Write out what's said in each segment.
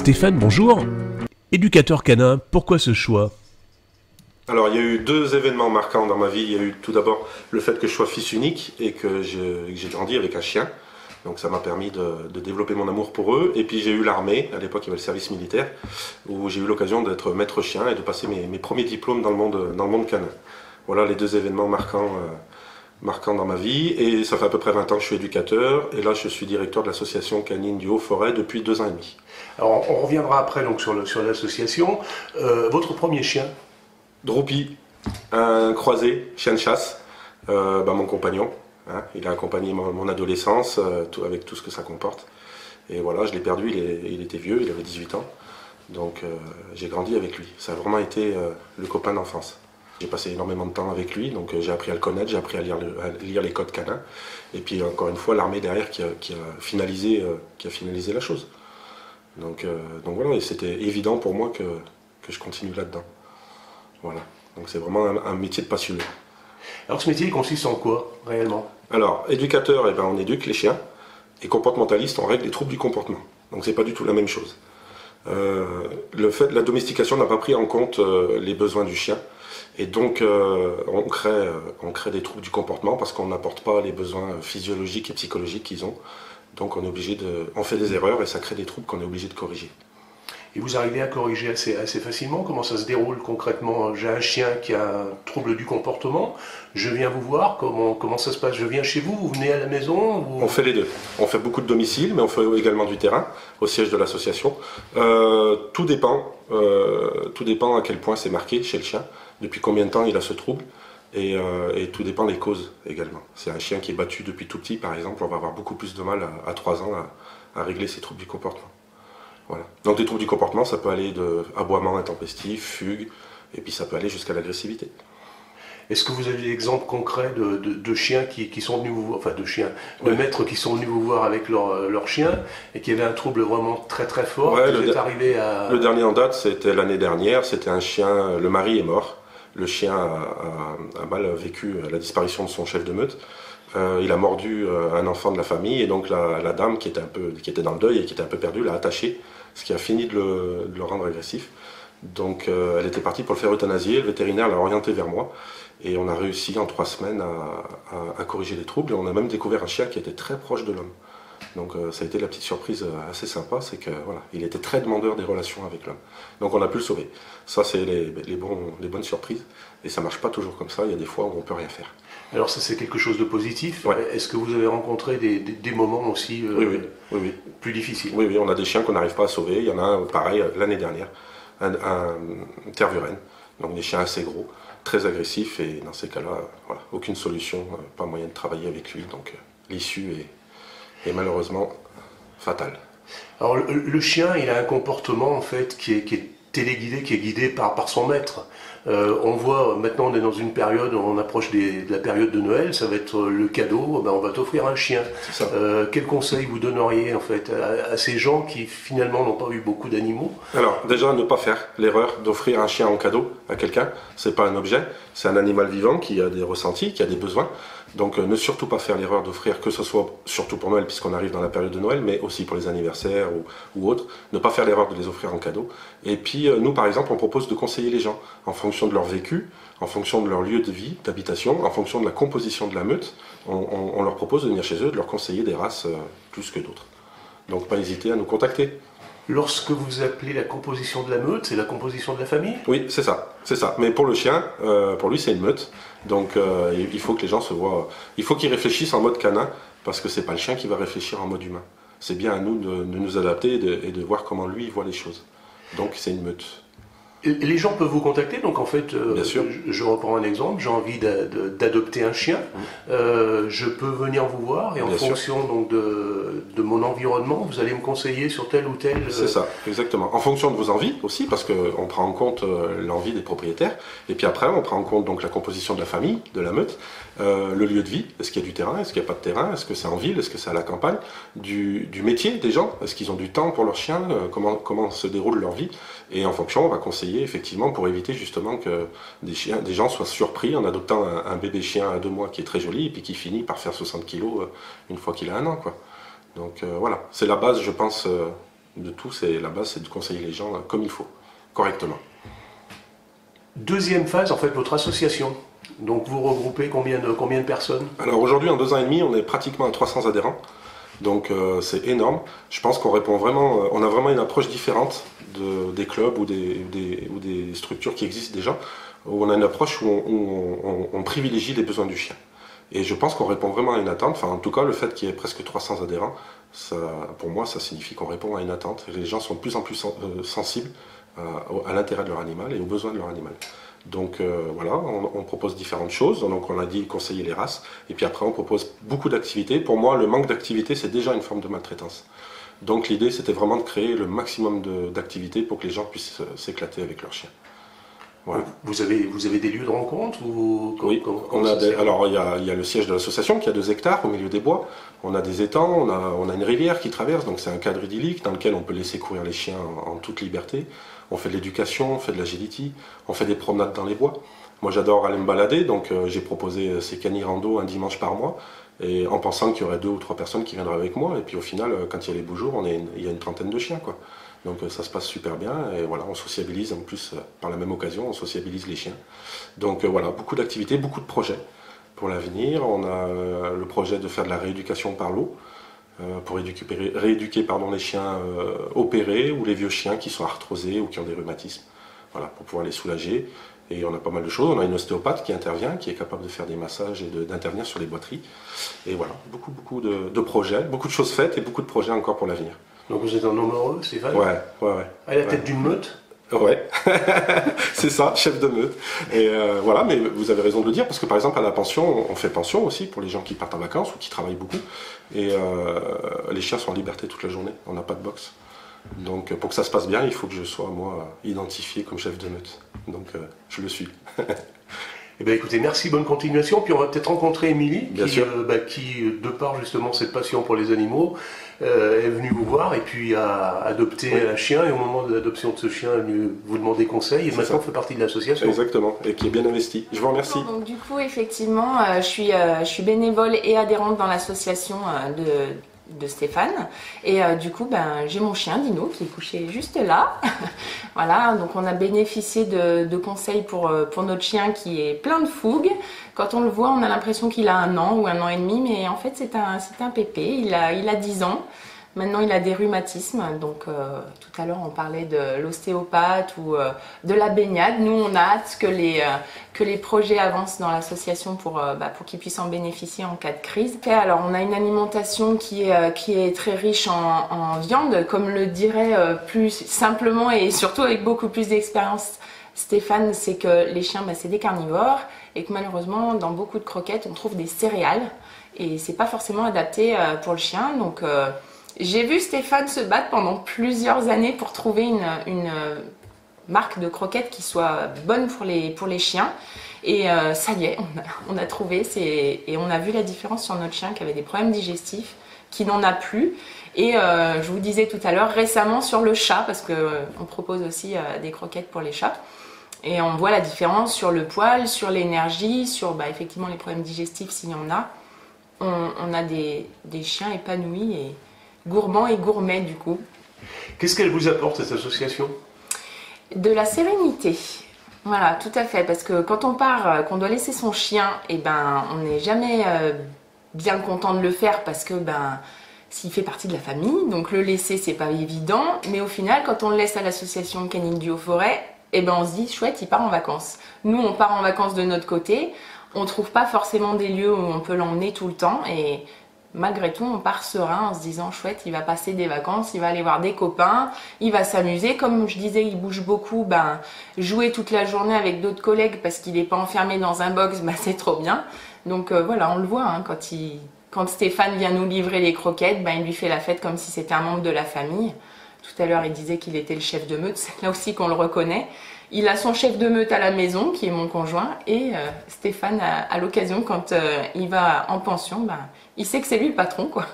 Stéphane, bonjour. Éducateur canin, pourquoi ce choix? Alors, il y a eu deux événements marquants dans ma vie. Il y a eu tout d'abord le fait que je sois fils unique et que j'ai grandi avec un chien. Donc ça m'a permis de développer mon amour pour eux. Et puis j'ai eu l'armée, à l'époque il y avait le service militaire, où j'ai eu l'occasion d'être maître chien et de passer mes premiers diplômes dans le monde canin. Voilà les deux événements marquants dans ma vie. Et ça fait à peu près 20 ans que je suis éducateur. Et là je suis directeur de l'association canine du Haut-Forêt depuis 2 ans et demi. Alors on reviendra après donc, sur l'association. Votre premier chien? Droopy, un croisé, chien de chasse, mon compagnon. Hein, il a accompagné mon adolescence avec tout ce que ça comporte. Et voilà, je l'ai perdu, il était vieux, il avait 18 ans. Donc j'ai grandi avec lui. Ça a vraiment été le copain d'enfance. J'ai passé énormément de temps avec lui, donc j'ai appris à le connaître, j'ai appris à lire les codes canins. Et puis encore une fois, l'armée derrière qui a finalisé la chose. Donc voilà, et c'était évident pour moi que je continue là-dedans. Voilà, donc c'est vraiment un métier de passionné. Alors ce métier il consiste en quoi, réellement? Alors, éducateur, on éduque les chiens, et comportementaliste, on règle les troubles du comportement. Donc c'est pas du tout la même chose. La domestication n'a pas pris en compte les besoins du chien, et donc on crée des troubles du comportement parce qu'on n'apporte pas les besoins physiologiques et psychologiques qu'ils ont. Donc on fait des erreurs et ça crée des troubles qu'on est obligé de corriger. Et vous arrivez à corriger assez facilement? Comment ça se déroule concrètement? J'ai un chien qui a un trouble du comportement, je viens vous voir, comment ça se passe? Je viens chez vous, vous venez à la maison On fait les deux. On fait beaucoup de domicile, mais on fait également du terrain, au siège de l'association. Tout dépend à quel point c'est marqué chez le chien, depuis combien de temps il a ce trouble, et tout dépend des causes également. C'est un chien qui est battu depuis tout petit, par exemple, on va avoir beaucoup plus de mal à 3 ans à régler ses troubles du comportement. Voilà. Donc des troubles du comportement, ça peut aller de aboiement intempestif, fugue, et puis ça peut aller jusqu'à l'agressivité. Est-ce que vous avez des exemples concrets de chiens qui sont venus vous voir, enfin de maîtres qui sont venus vous voir avec leur chien et qui avaient un trouble vraiment très très fort? Le dernier en date, c'était l'année dernière, c'était un chien, le mari est mort, le chien a mal vécu la disparition de son chef de meute. Il a mordu un enfant de la famille et donc la dame qui était dans le deuil et qui était un peu perdue l'a attaché, ce qui a fini de le rendre agressif. Donc elle était partie pour le faire euthanasier, le vétérinaire l'a orienté vers moi et on a réussi en 3 semaines à corriger les troubles et on a même découvert un chien qui était très proche de l'homme. Donc ça a été la petite surprise assez sympa, c'est que voilà, il était très demandeur des relations avec l'homme. Donc on a pu le sauver. Ça c'est les bonnes surprises et ça marche pas toujours comme ça, il y a des fois où on peut rien faire. Alors ça c'est quelque chose de positif. Ouais. Est-ce que vous avez rencontré des moments aussi oui. plus difficiles? Oui, on a des chiens qu'on n'arrive pas à sauver. Il y en a un pareil l'année dernière, un tervuren, donc des chiens assez gros, très agressifs et dans ces cas-là, voilà, aucune solution, pas moyen de travailler avec lui, donc l'issue est malheureusement fatale. Alors le chien il a un comportement en fait qui est téléguidé, qui est guidé par son maître. On voit, maintenant on est dans une période, on approche de la période de Noël, ça va être le cadeau, on va t'offrir un chien. C'est ça. Quel conseil vous donneriez en fait à ces gens qui finalement n'ont pas eu beaucoup d'animaux? Alors déjà ne pas faire l'erreur d'offrir un chien en cadeau à quelqu'un, c'est pas un objet, c'est un animal vivant qui a des ressentis, qui a des besoins. Donc ne surtout pas faire l'erreur d'offrir, que ce soit surtout pour Noël puisqu'on arrive dans la période de Noël, mais aussi pour les anniversaires ou autres, ne pas faire l'erreur de les offrir en cadeau. Et puis nous par exemple on propose de conseiller les gens en fonction de leur vécu, en fonction de leur lieu de vie, d'habitation, en fonction de la composition de la meute, on leur propose de venir chez eux, de leur conseiller des races plus que d'autres. Donc pas hésiter à nous contacter. Lorsque vous appelez la composition de la meute, c'est la composition de la famille? Oui, c'est ça. Mais pour le chien, pour lui, c'est une meute. Donc, il faut que les gens se voient. Il faut qu'ils réfléchissent en mode canin, parce que c'est pas le chien qui va réfléchir en mode humain. C'est bien à nous de nous adapter et de voir comment lui voit les choses. Donc, c'est une meute. Les gens peuvent vous contacter, donc en fait, Bien sûr. je reprends un exemple, j'ai envie d'adopter un chien, je peux venir vous voir et en Bien fonction donc, de mon environnement, vous allez me conseiller sur tel ou tel... C'est ça, exactement. En fonction de vos envies aussi, parce qu'on prend en compte l'envie des propriétaires, et puis après on prend en compte donc la composition de la famille, de la meute, le lieu de vie, est-ce qu'il y a du terrain, est-ce qu'il n'y a pas de terrain, est-ce que c'est en ville, est-ce que c'est à la campagne, du métier des gens, est-ce qu'ils ont du temps pour leurs chiens, comment se déroule leur vie, et en fonction on va conseiller effectivement pour éviter justement que des gens soient surpris en adoptant un bébé chien à 2 mois qui est très joli et puis qui finit par faire 60 kilos une fois qu'il a 1 an, quoi. Donc voilà, c'est la base je pense De tout, la base, c'est de conseiller les gens comme il faut, correctement. Deuxième phase, en fait, votre association. Donc vous regroupez combien de personnes? Alors aujourd'hui, en 2 ans et demi, on est pratiquement à 300 adhérents. Donc c'est énorme. Je pense qu'on répond vraiment, on a vraiment une approche différente des clubs ou des structures qui existent déjà, où on a une approche où on privilégie les besoins du chien. Et je pense qu'on répond vraiment à une attente. Enfin, en tout cas, le fait qu'il y ait presque 300 adhérents, ça, pour moi, ça signifie qu'on répond à une attente. Et les gens sont de plus en plus sensibles à l'intérêt de leur animal et aux besoins de leur animal. Donc voilà, on propose différentes choses. Donc on a dit conseiller les races. Et puis après, on propose beaucoup d'activités. Pour moi, le manque d'activités, c'est déjà une forme de maltraitance. Donc l'idée, c'était vraiment de créer le maximum d'activités pour que les gens puissent s'éclater avec leurs chiens. Voilà. Vous avez des lieux de rencontre ou oui, alors il y a le siège de l'association qui a 2 hectares au milieu des bois. On a des étangs, on a une rivière qui traverse, donc c'est un cadre idyllique dans lequel on peut laisser courir les chiens en toute liberté. On fait de l'éducation, on fait de l'agility, on fait des promenades dans les bois. Moi j'adore aller me balader, donc j'ai proposé ces canirando un dimanche par mois, et en pensant qu'il y aurait 2 ou 3 personnes qui viendraient avec moi, et puis au final, quand il y a les beaux jours, il y a une trentaine de chiens, quoi. Donc ça se passe super bien, et voilà, on sociabilise en plus, par la même occasion, on sociabilise les chiens. Donc voilà, beaucoup d'activités, beaucoup de projets pour l'avenir. On a le projet de faire de la rééducation par l'eau, pour rééduquer les chiens opérés ou les vieux chiens qui sont arthrosés ou qui ont des rhumatismes, voilà, pour pouvoir les soulager. Et on a pas mal de choses. On a une ostéopathe qui intervient, qui est capable de faire des massages et d'intervenir sur les boiteries. Et voilà, beaucoup de projets, beaucoup de choses faites et beaucoup de projets encore pour l'avenir. Donc vous êtes un homme heureux, c'est vrai? Ouais. À la tête d'une meute? Ouais, c'est ça, chef de meute. Et voilà, mais vous avez raison de le dire, parce que par exemple à la pension, on fait pension aussi pour les gens qui partent en vacances ou qui travaillent beaucoup. Et les chiens sont en liberté toute la journée, on n'a pas de box. Donc pour que ça se passe bien, il faut que je sois moi identifié comme chef de meute. Donc je le suis. Eh bien écoutez, merci, bonne continuation. Puis on va peut-être rencontrer Émilie, qui, de par justement cette passion pour les animaux, est venue vous voir et puis a adopté un chien. Et au moment de l'adoption de ce chien, elle est venue vous demander conseil. Et maintenant, fait partie de l'association. Exactement, et qui est bien investi. Je vous remercie. Donc du coup, effectivement, je suis bénévole et adhérente dans l'association de Stéphane, et du coup j'ai mon chien Dino qui est couché juste là. Voilà, donc on a bénéficié de conseils pour notre chien qui est plein de fougue. Quand on le voit, on a l'impression qu'il a 1 an ou 1 an et demi, mais en fait c'est un pépé. Il a 10 ans. Maintenant, il a des rhumatismes, donc tout à l'heure on parlait de l'ostéopathe ou de la baignade. Nous, on a hâte que les projets avancent dans l'association pour qu'ils puissent en bénéficier en cas de crise. Alors, on a une alimentation qui est très riche en viande, comme le dirait plus simplement et surtout avec beaucoup plus d'expérience Stéphane, c'est que les chiens, c'est des carnivores et que malheureusement, dans beaucoup de croquettes, on trouve des céréales et c'est pas forcément adapté pour le chien. Donc j'ai vu Stéphane se battre pendant plusieurs années pour trouver une marque de croquettes qui soit bonne pour les chiens. Et ça y est, on a trouvé, et on a vu la différence sur notre chien qui avait des problèmes digestifs, qui n'en a plus. Et je vous disais tout à l'heure, récemment sur le chat, parce qu'on propose aussi des croquettes pour les chats. Et on voit la différence sur le poil, sur l'énergie, sur effectivement les problèmes digestifs s'il y en a. On a des chiens épanouis et gourmands et gourmets du coup. Qu'est-ce qu'elle vous apporte cette association? De la sérénité. Voilà, tout à fait, parce que quand on part, qu'on doit laisser son chien, on n'est jamais bien content de le faire parce que s'il fait partie de la famille, donc le laisser c'est pas évident, mais au final quand on le laisse à l'association canine du Haut-Forêt, on se dit chouette, il part en vacances. Nous on part en vacances de notre côté, on trouve pas forcément des lieux où on peut l'emmener tout le temps et malgré tout on part serein en se disant chouette, il va passer des vacances, il va aller voir des copains, il va s'amuser, comme je disais il bouge beaucoup, jouer toute la journée avec d'autres collègues parce qu'il n'est pas enfermé dans un box, c'est trop bien. Donc voilà, on le voit quand Stéphane vient nous livrer les croquettes, il lui fait la fête comme si c'était un membre de la famille. Tout à l'heure, il disait qu'il était le chef de meute, c'est là aussi qu'on le reconnaît. Il a son chef de meute à la maison, qui est mon conjoint, et Stéphane, à l'occasion, quand il va en pension, il sait que c'est lui le patron, quoi.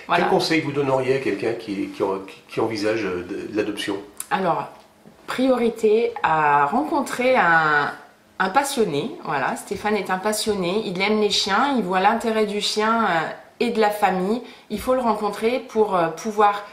Voilà. Quel conseil vous donneriez à quelqu'un qui envisage l'adoption? Alors, priorité à rencontrer un passionné. Voilà, Stéphane est un passionné, il aime les chiens, il voit l'intérêt du chien et de la famille. Il faut le rencontrer pour pouvoir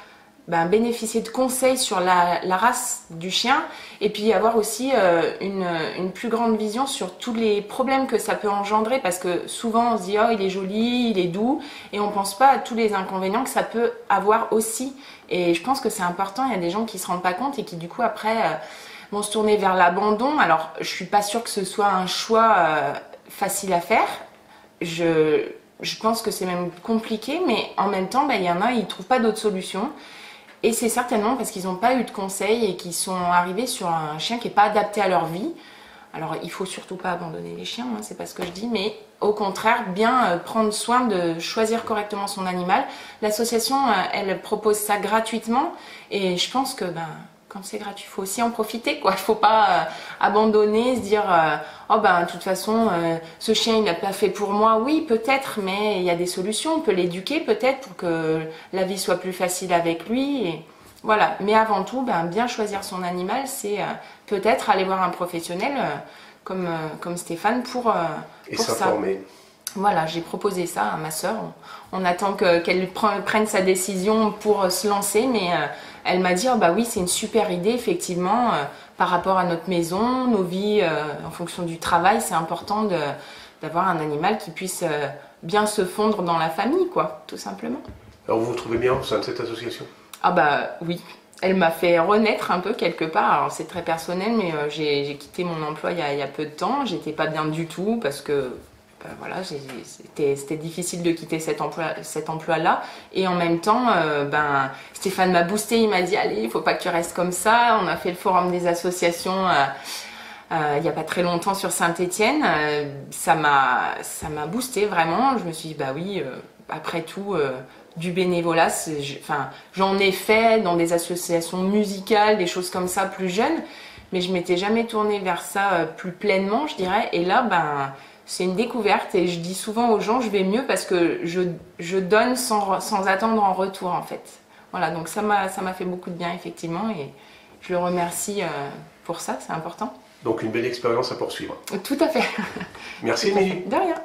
bénéficier de conseils sur la race du chien et puis avoir aussi une plus grande vision sur tous les problèmes que ça peut engendrer parce que souvent on se dit oh il est joli, il est doux et on pense pas à tous les inconvénients que ça peut avoir aussi et je pense que c'est important, il y a des gens qui se rendent pas compte et qui du coup après vont se tourner vers l'abandon. Alors je suis pas sûre que ce soit un choix facile à faire, je pense que c'est même compliqué mais en même temps il y en a, ils trouvent pas d'autres solutions. Et c'est certainement parce qu'ils n'ont pas eu de conseils et qu'ils sont arrivés sur un chien qui n'est pas adapté à leur vie. Alors il ne faut surtout pas abandonner les chiens, hein, c'est pas ce que je dis, mais au contraire, bien prendre soin de choisir correctement son animal. L'association, elle propose ça gratuitement et je pense que quand c'est gratuit, il faut aussi en profiter, quoi. Il ne faut pas abandonner, se dire de toute façon, ce chien il n'a pas fait pour moi. Oui, peut-être, mais il y a des solutions. On peut l'éduquer peut-être pour que la vie soit plus facile avec lui. Et voilà. Mais avant tout, bien choisir son animal, c'est peut-être aller voir un professionnel comme Stéphane pour s'informer. Voilà, j'ai proposé ça à ma sœur. On attend qu'elle prenne sa décision pour se lancer, mais elle m'a dit oui, c'est une super idée, effectivement, par rapport à notre maison, nos vies, en fonction du travail, c'est important d'avoir un animal qui puisse bien se fondre dans la famille, quoi, tout simplement. Alors vous vous trouvez bien au sein de cette association? Oui. Elle m'a fait renaître un peu quelque part. Alors c'est très personnel, mais j'ai quitté mon emploi il y a peu de temps. J'étais pas bien du tout parce que c'était difficile de quitter cet emploi-là. Et en même temps, Stéphane m'a boosté. Il m'a dit allez, il faut pas que tu restes comme ça. On a fait le forum des associations il y a pas très longtemps sur Saint-Étienne. Ça m'a boosté vraiment. Je me suis dit oui, après tout. Du bénévolat, j'en ai fait dans des associations musicales, des choses comme ça plus jeunes, mais je m'étais jamais tournée vers ça plus pleinement, je dirais. Et là, c'est une découverte et je dis souvent aux gens, je vais mieux parce que je donne sans attendre en retour en fait. Voilà, donc ça m'a fait beaucoup de bien effectivement et je le remercie pour ça, c'est important. Donc une belle expérience à poursuivre. Tout à fait. Merci Émilie. De rien.